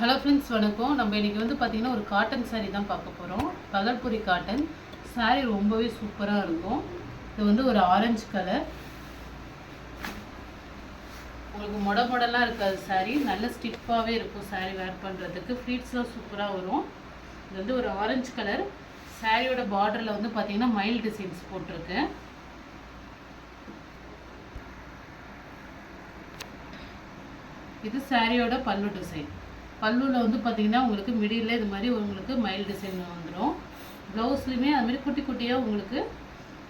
Hello friends, வணக்கம். நம்ம இன்றைக்கி வந்து பார்த்திங்கன்னா ஒரு காட்டன் சாரீ தான் பார்க்க போகிறோம். பகல்புரி காட்டன் சாரீ ரொம்பவே சூப்பராக இருக்கும். இது வந்து ஒரு ஆரஞ்சு கலர், உங்களுக்கு மொடலாக இருக்காது. சாரீ நல்ல ஸ்டிஃபாகவே இருக்கும். சாரீ வேர் பண்ணுறதுக்கு ஃப்ளீட்ஸ்லாம் சூப்பராக வரும். இது வந்து ஒரு ஆரஞ்சு கலர். சாரியோட பார்டரில் வந்து பார்த்திங்கன்னா மைல் டிசைன்ஸ் போட்டிருக்கு. இது சாரியோட பல்லு டிசைன். பல்லுவில் வந்து பார்த்திங்கன்னா உங்களுக்கு மிடில் இது மாதிரி உங்களுக்கு மைல் டிசைன் வந்துடும். ப்ளவுஸ்லையுமே அதுமாதிரி குட்டி குட்டியாக உங்களுக்கு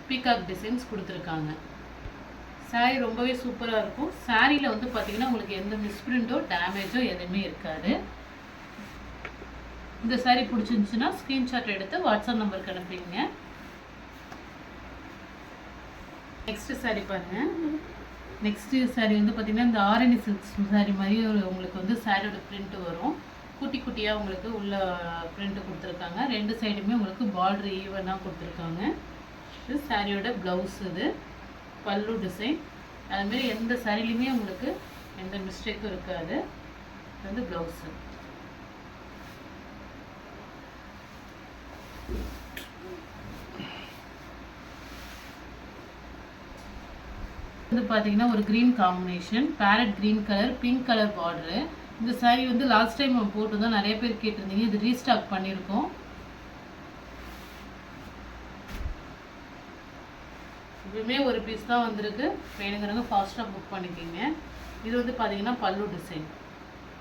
பீகாக் டிசைன்ஸ் கொடுத்துருக்காங்க. சாரீ ரொம்பவே சூப்பராக இருக்கும். சாரியில் வந்து பார்த்திங்கன்னா உங்களுக்கு எந்த மிஸ்பிரிண்ட்டோ டேமேஜோ எதுவுமே இருக்காது. இந்த சாரீ பிடிச்சிருந்துச்சுன்னா ஸ்க்ரீன்ஷாட் எடுத்து வாட்ஸ்அப் நம்பருக்கு அனுப்பிங்க. நெக்ஸ்ட்டு சாரீ பாருங்கள். நெக்ஸ்ட்டு சாரீ வந்து பார்த்திங்கன்னா இந்த ஆரணி சில்க்ஸ் சாரீ மாதிரி உங்களுக்கு வந்து சாரியோட பிரிண்ட்டு வரும். குட்டி குட்டியாக உங்களுக்கு உள்ள பிரிண்ட்டு கொடுத்துருக்காங்க. ரெண்டு சைடுமே உங்களுக்கு பார்டர் ஈவனாக கொடுத்துருக்காங்க. இது சாரியோட ப்ளவுஸ். இது பல்லு டிசைன். அதுமாரி எந்த சாரிலையுமே உங்களுக்கு எந்த மிஸ்டேக்கும் இருக்காது. இது வந்து ப்ளவுஸு. வந்து பார்த்தீங்கன்னா ஒரு green combination, farad green colour, pink colour border. இந்த சாரீ வந்து லாஸ்ட் டைம் நம்ம போட்டுருந்தோம், நிறைய பேர் கேட்டிருந்தீங்க. இது ரீஸ்டாக் பண்ணியிருக்கோம். இதுவுமே ஒரு பீஸ் தான் வந்திருக்கு. வேணுங்கிறவங்க ஃபாஸ்ட்டாக புக் பண்ணிக்கிங்க. இது வந்து பார்த்தீங்கன்னா பல்லு டிசைன்,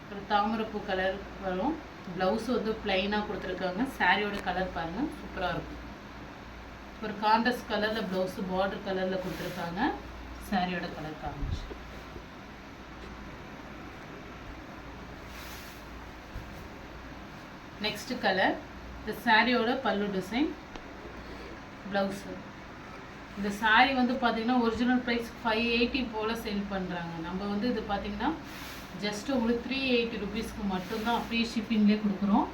ஒரு தாமரைப்பூ கலர் வரும். ப்ளவுஸ் வந்து ப்ளைனாக கொடுத்துருக்காங்க. சாரியோட கலர் பாருங்கள், சூப்பராக இருக்கும். ஒரு கான்ட்ராஸ்ட் கலரில் ப்ளவுஸு பார்டர் கலரில் கொடுத்துருக்காங்க. சாரியோட கலர் காம்பினேஷன். Next colour. இந்த சாரியோட பல்லு டிசைன், ப்ளவுஸு. இந்த சாரீ வந்து பார்த்தீங்கன்னா ஒரிஜினல் ப்ரைஸ் 580 போல் சேல் பண்ணுறாங்க. நம்ம வந்து இது பார்த்தீங்கன்னா ஜஸ்ட் உங்களுக்கு 380 ருபீஸ்க்கு மட்டும்தான் ஃப்ரீ ஷிப்பிங்லேயே கொடுக்குறோம்.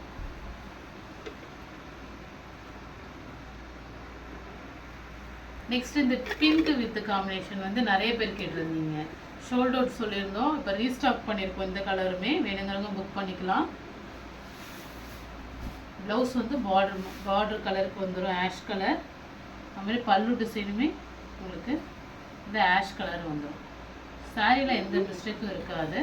நெக்ஸ்ட் இந்த பிங்க் வித் காம்பினேஷன் வந்து நிறைய பேர் கேட்டிருந்தீங்க. ஷோல்டர் அவுட் சொல்லியிருந்தோம். இப்போ ரீஸ்டாக் பண்ணியிருக்கோம். இந்த கலருமே வேணுங்கிறவங்க புக் பண்ணிக்கலாம். ப்ளவுஸ் வந்து பார்டர் கலருக்கு வந்துடும், ஆஷ் கலர். அதுமாதிரி பல்லு டிசைனுமே உங்களுக்கு இந்த ஆஷ் கலர் வந்துடும். சாரியில் எந்த மிஸ்டேக்கும் இருக்காது.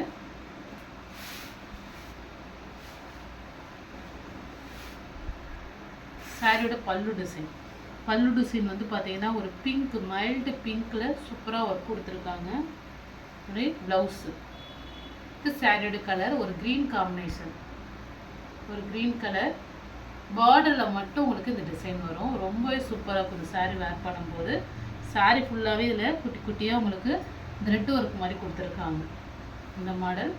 சாரியோட பல்லு டிசைன். பல்லு டிசைன் வந்து பார்த்தீங்கன்னா ஒரு பிங்க், மைல்டு பிங்க்கில் சூப்பராக ஒர்க் கொடுத்துருக்காங்க. ஒரு ப்ளவுஸு. இது சாரியோட கலர் ஒரு க்ரீன் காம்பினேஷன், ஒரு க்ரீன் கலர். பார்டரில் மட்டும் உங்களுக்கு இந்த டிசைன் வரும். ரொம்பவே சூப்பராக இருக்கும் சாரீ வேர் பண்ணும்போது. சாரீ ஃபுல்லாகவே இதில் குட்டி குட்டியாக உங்களுக்கு த்ரெட் ஒர்க் மாதிரி கொடுத்துருக்காங்க. இந்த மாடல்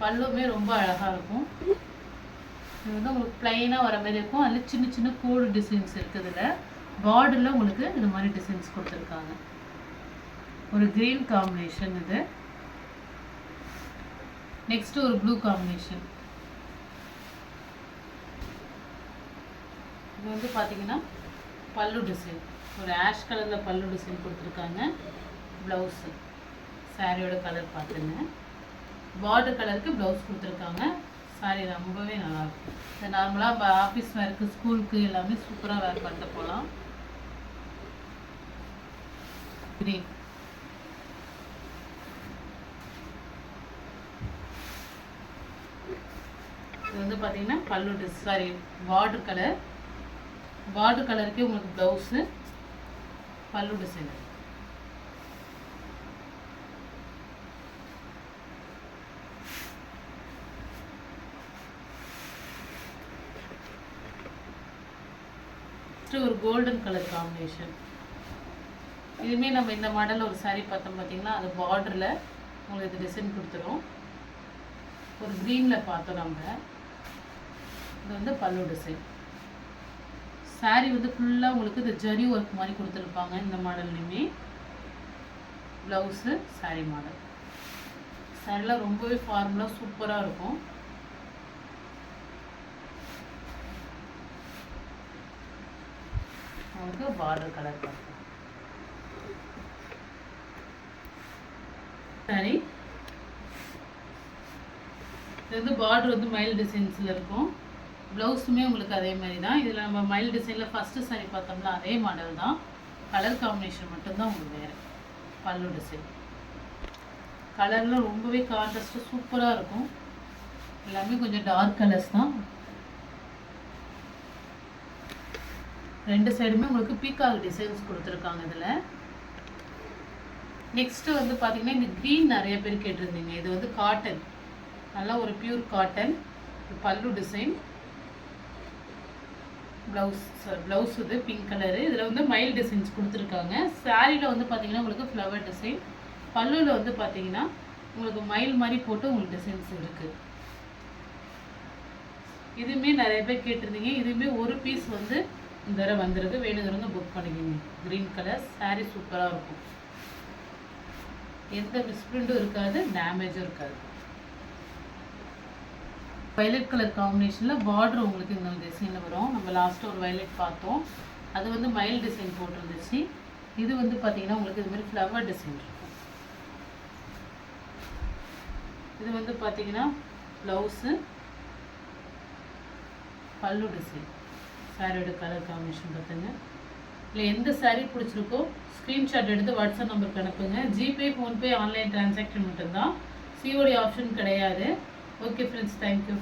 பல்லுமே ரொம்ப அழகாக இருக்கும். இது வந்து உங்களுக்கு ப்ளைனாக வர மாதிரி இருக்கும். அதில் சின்ன சின்ன கோடு டிசைன்ஸ் இருக்குது. இதில் பார்டரில் உங்களுக்கு இது மாதிரி டிசைன்ஸ் கொடுத்துருக்காங்க. ஒரு க்ரீன் காம்பினேஷன் இது. நெக்ஸ்ட்டு ஒரு ப்ளூ காம்பினேஷன். இது வந்து பார்த்தீங்கன்னா பல்லு டிசைன், ஒரு ஆஷ் கலரில் பல்லு டிசைன் கொடுத்துருக்காங்க. ப்ளவுஸு சாரியோட கலர் பார்த்துங்க. பார்டர் கலருக்கு ப்ளவுஸ் கொடுத்துருக்காங்க. சாரி ரொம்பவே நல்லாயிருக்கும். இது நார்மலாக ஆஃபீஸ் வேருக்கு, ஸ்கூலுக்கு எல்லாமே சூப்பராக வேர் பண்ணிட்டு போகலாம். க்ரீன். இது வந்து பார்த்தீங்கன்னா பல்லு சாரி பார்டர் கலர். பார்டர் கலருக்கே உங்களுக்கு ப்ளவுஸு, பல்லு டிசைன். ஒரு கோல்டன் கலர் காம்பினேஷன். இதுவுமே நம்ம இந்த மாடலில் ஒரு சாரீ பார்த்தோம் பார்த்தீங்கன்னா, அது பார்டரில் உங்களுக்கு டிசைன் கொடுத்துரும். ஒரு க்ரீனில் பார்த்தோம் நம்ம. இது வந்து பல்லு டிசைன். சாரீ வந்து ஃபுல்லாக உங்களுக்கு இந்த ஜரி ஒர்க் மாதிரி கொடுத்துருப்பாங்க. இந்த மாடல்லையுமே ப்ளவுஸு சாரீ மாடல். சாரீலாம் ரொம்பவே ஃபார்முலாக சூப்பராக இருக்கும். உங்களுக்கு பார்டர் கலர் பார்க்கலாம். சாரி இது வந்து பார்டர் வந்து மயில் டிசைன்ஸில் இருக்கும். ப்ளவுஸுமே உங்களுக்கு அதே மாதிரி தான். இதில் நம்ம மயில் டிசைனில் ஃபஸ்ட்டு சாரி பார்த்தோம்னா அதே மாடல் தான். கலர் காம்பினேஷன் மட்டும்தான் உங்களுக்கு வேறு. பல்லு டிசைன் கலர்லாம் ரொம்பவே கான்ட்ராஸ்ட்டாக சூப்பராக இருக்கும். எல்லாமே கொஞ்சம் டார்க் கலர்ஸ் தான். ரெண்டு சைடுமே உங்களுக்கு பீகாக் டிசைன்ஸ் கொடுத்துருக்காங்க இதில். நெக்ஸ்ட்டு வந்து பார்த்தீங்கன்னா இந்த க்ரீன் நிறைய பேர் கேட்டிருந்தீங்க. இது வந்து காட்டன், நல்லா ஒரு பியூர் காட்டன். பல்லு டிசைன், ப்ளவுஸ் இது பிங்க் கலரு. இதில் வந்து மயில் டிசைன்ஸ் கொடுத்துருக்காங்க. சாரியில் வந்து பார்த்தீங்கன்னா உங்களுக்கு ஃப்ளவர் டிசைன், பல்லுவில் வந்து பார்த்தீங்கன்னா உங்களுக்கு மயில் மாதிரி போட்டு உங்களுக்கு டிசைன்ஸ் இருக்குது. இதுவுமே நிறைய பேர் கேட்டிருந்தீங்க. இதுவுமே ஒரு பீஸ் வந்து இந்த தடவை வந்துருக்கு. வேணுங்கிறவங்க புக் பண்ணிக்கோங்க. க்ரீன் கலர் சாரீ சூப்பராக இருக்கும். எந்த மிஸ்பிரிண்டும் இருக்காது, டேமேஜும் இருக்காது. வயலட் கலர் காம்பினேஷனில் பார்டர் உங்களுக்கு இந்த டிசைனில் வரும். நம்ம லாஸ்ட்டாக ஒரு வயலட் பார்த்தோம், அது வந்து மயில் டிசைன் போட்டிருந்துச்சு. இது வந்து பார்த்தீங்கன்னா உங்களுக்கு இது மாதிரி ஃப்ளவர் டிசைன் இருக்கும். இது வந்து பார்த்தீங்கன்னா ப்ளவுஸு, பல்லு டிசைன். சாரியோட கலர் காம்பினேஷன் பார்த்துங்க. இல்லை எந்த சாரீ பிடிச்சிருக்கோ ஸ்க்ரீன்ஷாட் எடுத்து வாட்ஸ்அப் நம்பருக்கு அனுப்புங்க. ஜிபே, ஃபோன்பே, ஆன்லைன் டிரான்சாக்ஷன் மட்டும்தான். சிஓடி ஆப்ஷன் கிடையாது. Okay friends, thank you.